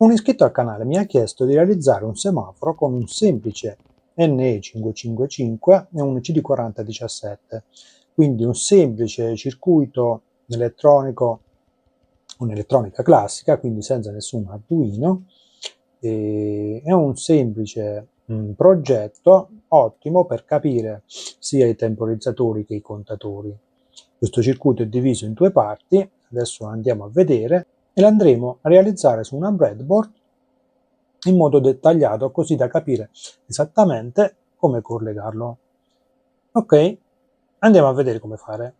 Un iscritto al canale mi ha chiesto di realizzare un semaforo con un semplice NE555 e un CD4017, quindi un semplice circuito elettronico, un'elettronica classica, quindi senza nessun Arduino, e è un semplice progetto ottimo per capire sia i temporizzatori che i contatori. Questo circuito è diviso in due parti, adesso andiamo a vedere e l'andremo a realizzare su una breadboard in modo dettagliato, così da capire esattamente come collegarlo. Ok, andiamo a vedere come fare.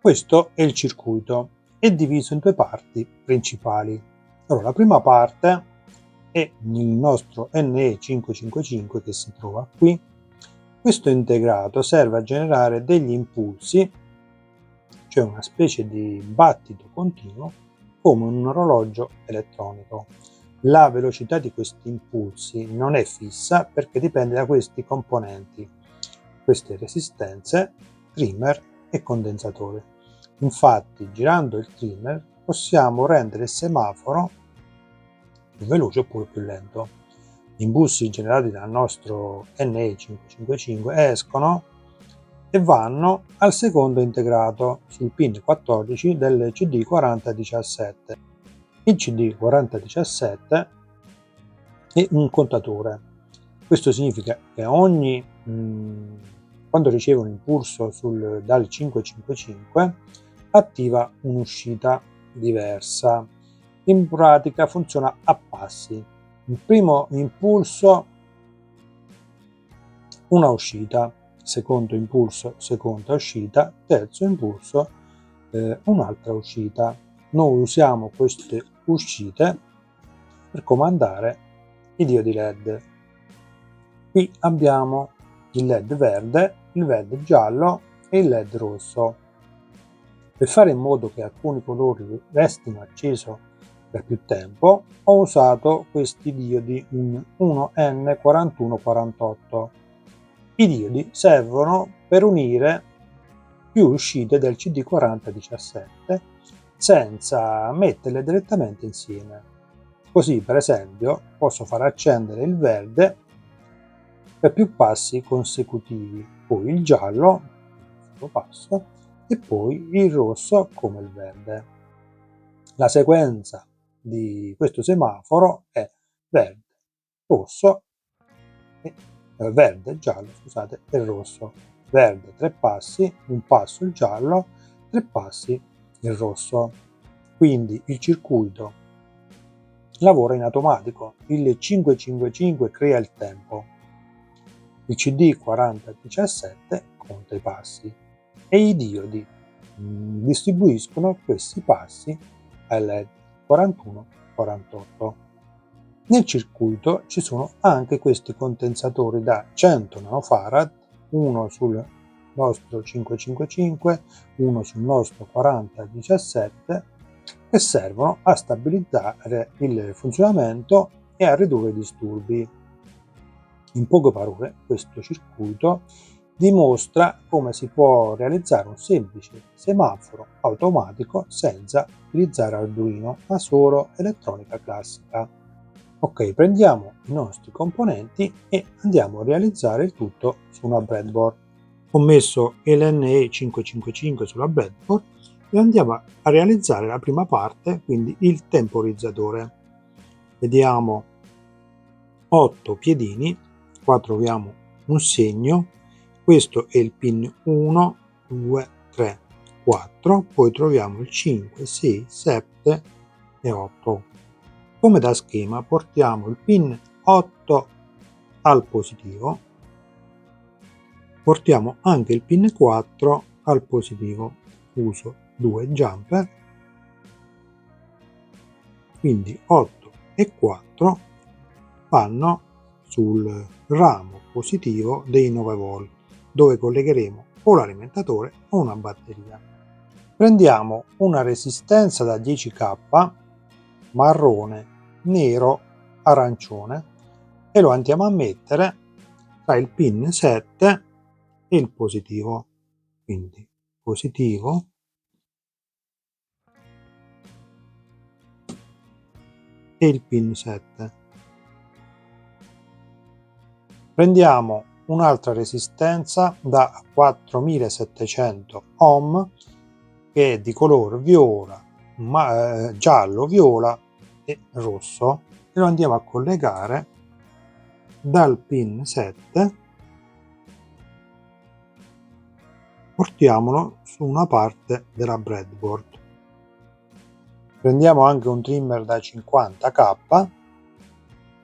Questo è il circuito, è diviso in due parti principali. Allora, la prima parte è il nostro NE555 che si trova qui. Questo integrato serve a generare degli impulsi, cioè una specie di battito continuo, come un orologio elettronico. La velocità di questi impulsi non è fissa perché dipende da questi componenti, queste resistenze, trimmer e condensatore. Infatti, girando il trimmer possiamo rendere il semaforo più veloce oppure più lento. Gli impulsi generati dal nostro NE555 escono e vanno al secondo integrato sul pin 14 del CD4017. Il CD4017 è un contatore. Questo significa che quando riceve un impulso dal 555 attiva un'uscita diversa. In pratica funziona a passi. Il primo impulso, una uscita, secondo impulso, seconda uscita, terzo impulso, un'altra uscita. Noi usiamo queste uscite per comandare i diodi LED. Qui abbiamo il LED verde, il LED giallo e il LED rosso. Per fare in modo che alcuni colori restino accesi per più tempo, ho usato questi diodi in 1N4148. I diodi servono per unire più uscite del CD4017 senza metterle direttamente insieme. Così, per esempio, posso far accendere il verde per più passi consecutivi, poi il giallo, il passo, e poi il rosso come il verde. La sequenza di questo semaforo è verde, rosso, verde, giallo, scusate, e rosso. Verde 3 passi, un passo il giallo, 3 passi il rosso. Quindi il circuito lavora in automatico, il 555 crea il tempo, il CD4017 conta i passi e i diodi distribuiscono questi passi ai LED 41-48. Nel circuito ci sono anche questi condensatori da 100 nanofarad, uno sul nostro 555, uno sul nostro 4017, che servono a stabilizzare il funzionamento e a ridurre i disturbi. In poche parole, questo circuito dimostra come si può realizzare un semplice semaforo automatico senza utilizzare Arduino, ma solo elettronica classica. Ok, prendiamo i nostri componenti e andiamo a realizzare il tutto su una breadboard. Ho messo l'NE555 sulla breadboard e andiamo a realizzare la prima parte, quindi il temporizzatore. Vediamo 8 piedini, qua troviamo un segno, questo è il pin 1, 2, 3, 4, poi troviamo il 5, 6, 7 e 8. Come da schema portiamo il pin 8 al positivo, portiamo anche il pin 4 al positivo, uso 2 jumper, quindi 8 e 4 vanno sul ramo positivo dei 9 volt, dove collegheremo o l'alimentatore o una batteria. Prendiamo una resistenza da 10K marrone, nero, arancione e lo andiamo a mettere tra il pin 7 e il positivo, quindi positivo, e il pin 7. Prendiamo un'altra resistenza da 4700 ohm che è di colore viola, giallo, viola e rosso, e lo andiamo a collegare dal pin 7, portiamolo su una parte della breadboard. Prendiamo anche un trimmer da 50k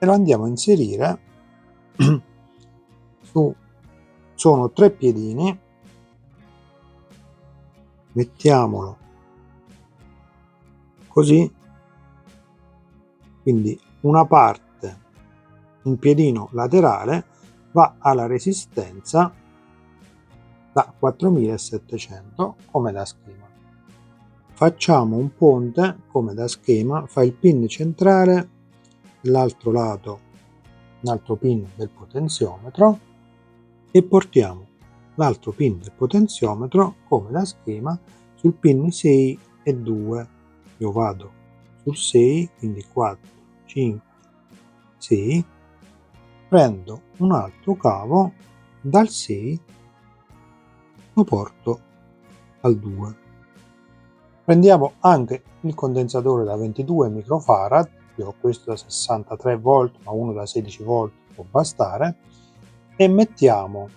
e lo andiamo a inserire sono 3 piedini, mettiamolo così, quindi una parte, un piedino laterale va alla resistenza da 4700 come da schema. Facciamo un ponte come da schema, fa il pin centrale, l'altro lato un altro pin del potenziometro e portiamo l'altro pin del potenziometro come da schema sul pin 6 e 2. Io vado sul 6, quindi 4, 5, 6, prendo un altro cavo dal 6, lo porto al 2. Prendiamo anche il condensatore da 22 microfarad, io ho questo da 63 volt ma uno da 16 volt può bastare, e mettiamo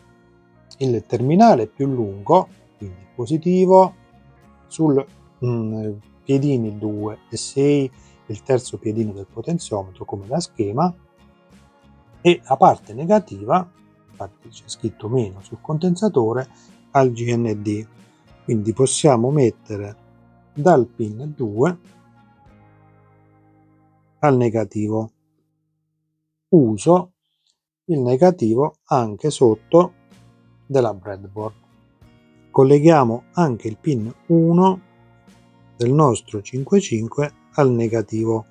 il terminale più lungo, quindi positivo, sul piedini 2 e 6, il terzo piedino del potenziometro come da schema, e la parte negativa, infatti c'è scritto meno sul condensatore, al GND. Quindi possiamo mettere dal pin 2 al negativo. Uso il negativo anche sotto della breadboard. Colleghiamo anche il pin 1 del nostro 55 al negativo.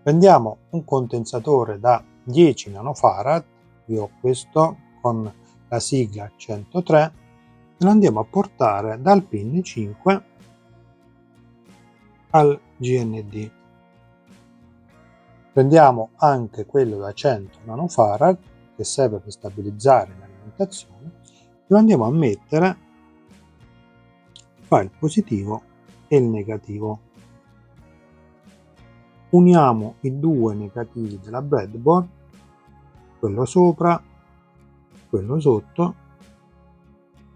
Prendiamo un condensatore da 10 nanofarad, io ho questo con la sigla 103, e lo andiamo a portare dal pin 5 al GND. Prendiamo anche quello da 100 nanofarad che serve per stabilizzare l'alimentazione, lo andiamo a mettere fra il positivo e il negativo. Uniamo i due negativi della breadboard, quello sopra, quello sotto.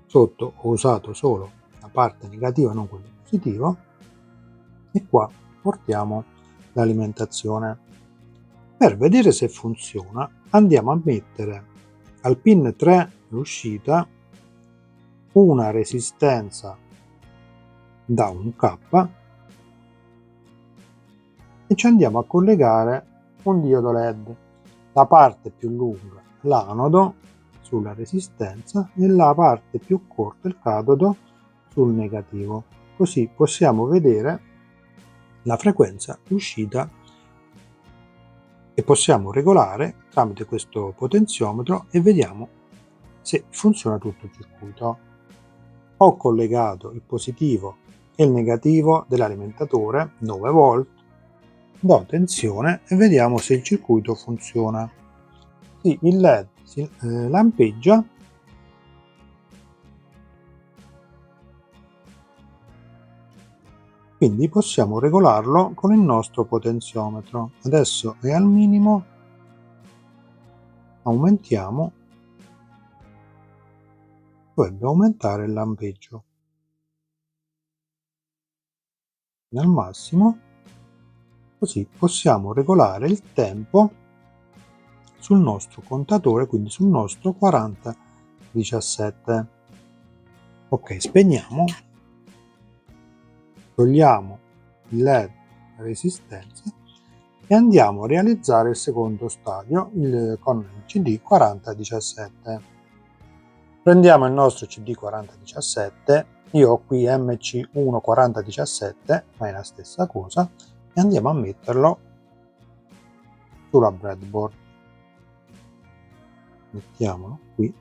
Sotto ho usato solo la parte negativa, non quello positivo, e qua portiamo l'alimentazione. Per vedere se funziona andiamo a mettere al pin 3 l'uscita una resistenza da 1K e ci andiamo a collegare un diodo LED, la parte più lunga l'anodo sulla resistenza e la parte più corta il catodo sul negativo, così possiamo vedere la frequenza uscita e possiamo regolare tramite questo potenziometro e vediamo se funziona tutto il circuito. Ho collegato il positivo e il negativo dell'alimentatore 9 volt, do tensione e vediamo se il circuito funziona. Sì, il LED si lampeggia quindi possiamo regolarlo con il nostro potenziometro. Adesso è al minimo, aumentiamo, dovrebbe aumentare il lampeggio fino al massimo, così possiamo regolare il tempo sul nostro contatore, quindi sul nostro 4017. Ok, spegniamo, togliamo il LED resistenza e andiamo a realizzare il secondo stadio con il CD 4017. Prendiamo il nostro CD 4017, io ho qui MC1 4017, ma è la stessa cosa, e andiamo a metterlo sulla breadboard. Mettiamolo qui,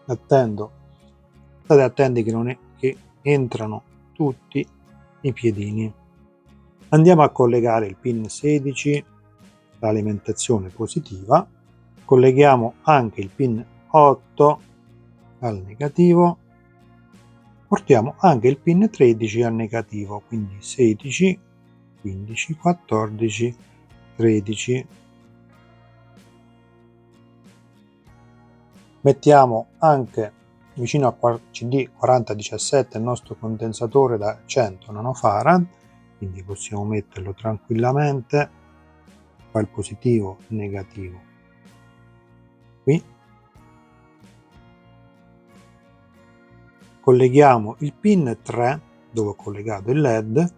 state attenti che entrano tutti i piedini. Andiamo a collegare il pin 16, l'alimentazione positiva, colleghiamo anche il pin 8 al negativo, portiamo anche il pin 13 al negativo, quindi 16, 15, 14, 13. Mettiamo anche vicino a CD4017 il nostro condensatore da 100 nanofarad, quindi possiamo metterlo tranquillamente, qua il positivo, il negativo qui. Colleghiamo il pin 3 dove ho collegato il LED,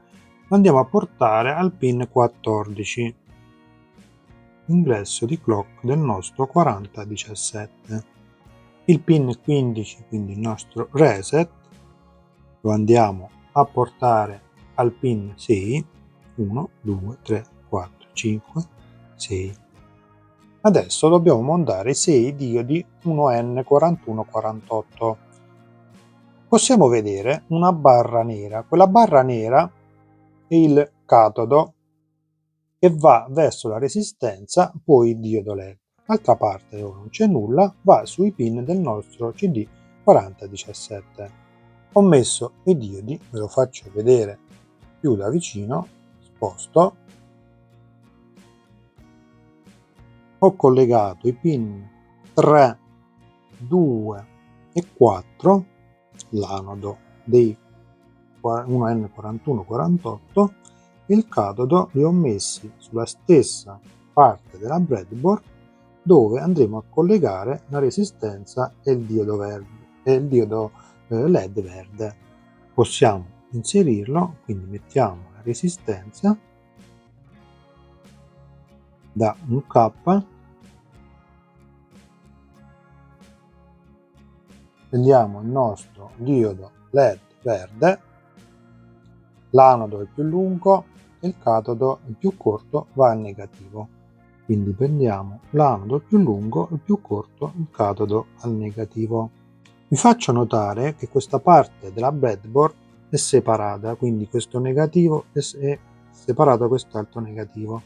lo andiamo a portare al pin 14, ingresso di clock del nostro 4017. Il pin 15, quindi il nostro reset, lo andiamo a portare al pin 6, 1, 2, 3, 4, 5, 6. Adesso dobbiamo montare i 6 diodi 1N4148. Possiamo vedere una barra nera. Quella barra nera è il catodo che va verso la resistenza, poi il diodo LED. L'altra parte dove non c'è nulla va sui pin del nostro CD4017. Ho messo i diodi, ve lo faccio vedere più da vicino, sposto, ho collegato i pin 3, 2 e 4, l'anodo dei 1N4148, il catodo li ho messi sulla stessa parte della breadboard dove andremo a collegare la resistenza e il diodo verde e il diodo LED verde. Possiamo inserirlo, quindi mettiamo la resistenza da 1K, prendiamo il nostro diodo LED verde, l'anodo è più lungo e il catodo è più corto, va al negativo. Quindi prendiamo l'anodo più lungo e più corto, il catodo al negativo. Vi faccio notare che questa parte della breadboard è separata, quindi questo negativo è separato da quest'altro negativo.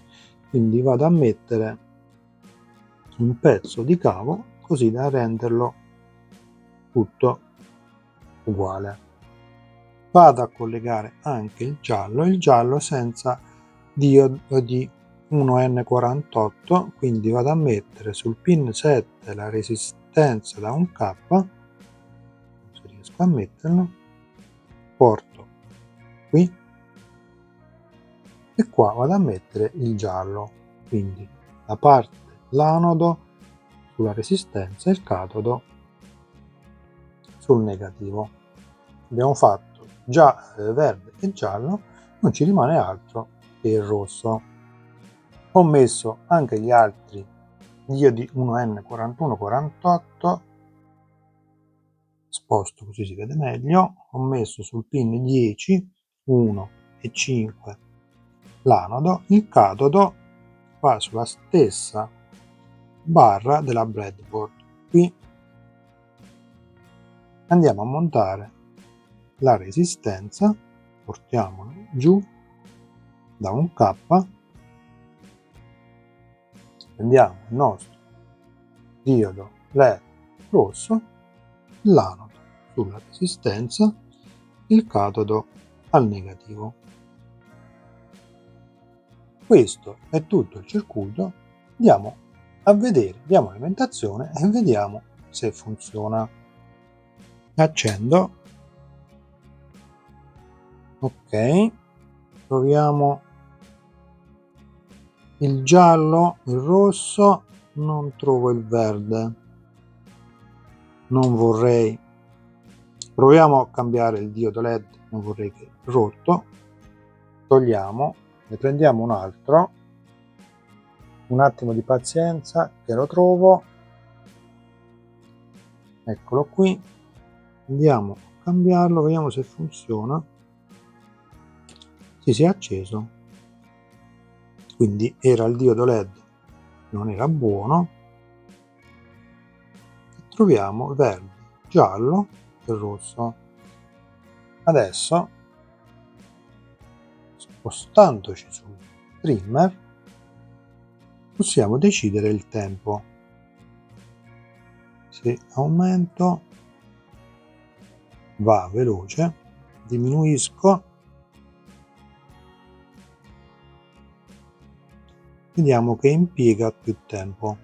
Quindi vado a mettere un pezzo di cavo così da renderlo tutto uguale. Vado a collegare anche il giallo senza diodo di 1N48, quindi vado a mettere sul pin 7 la resistenza da 1K, se riesco a metterlo, porto qui e qua vado a mettere il giallo, quindi la parte l'anodo sulla resistenza e il catodo sul negativo. Abbiamo fatto già verde e giallo, non ci rimane altro che il rosso. Ho messo anche gli altri diodi 1N4148, sposto così si vede meglio, ho messo sul pin 10, 1 e 5 l'anodo, il catodo va sulla stessa barra della breadboard. Qui andiamo a montare la resistenza, portiamola giù da 1K, prendiamo il nostro diodo LED rosso, l'anodo sulla resistenza, il catodo al negativo. Questo è tutto il circuito. Andiamo a vedere, diamo alimentazione e vediamo se funziona. Accendo, ok, proviamo il giallo, il rosso, non trovo il verde, non vorrei, proviamo a cambiare il diodo LED, non vorrei che rotto, togliamo, ne prendiamo un altro, un attimo di pazienza che lo trovo, eccolo qui, andiamo a cambiarlo, vediamo se funziona. Sì, si è acceso, quindi era il diodo LED, non era buono. Troviamo verde, giallo e rosso. Adesso spostandoci sul trimmer possiamo decidere il tempo. Se aumento va veloce, diminuisco, vediamo che impiega più tempo.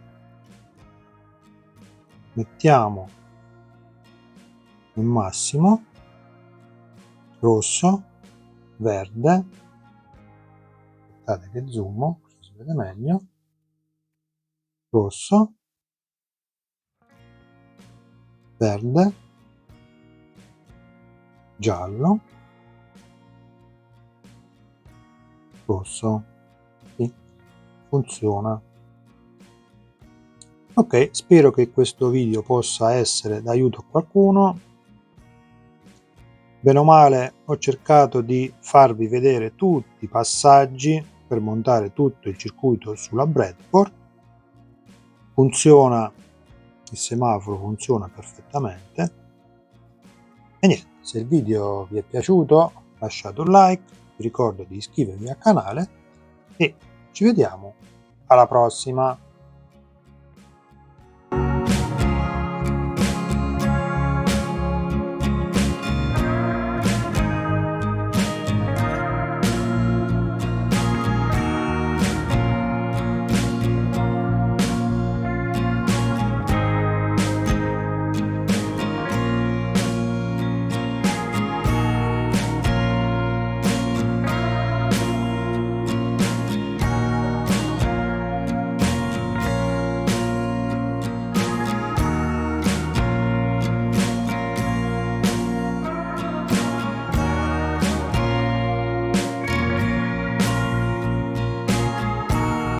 Mettiamo il massimo, rosso, verde, aspettate che zoom, così si vede meglio, rosso, verde, giallo, rosso. Sì, funziona. Ok, spero che questo video possa essere d'aiuto a qualcuno. Bene o male ho cercato di farvi vedere tutti i passaggi per montare tutto il circuito sulla breadboard. Funziona, il semaforo funziona perfettamente. E niente, se il video vi è piaciuto lasciate un like, vi ricordo di iscrivervi al canale e ci vediamo alla prossima.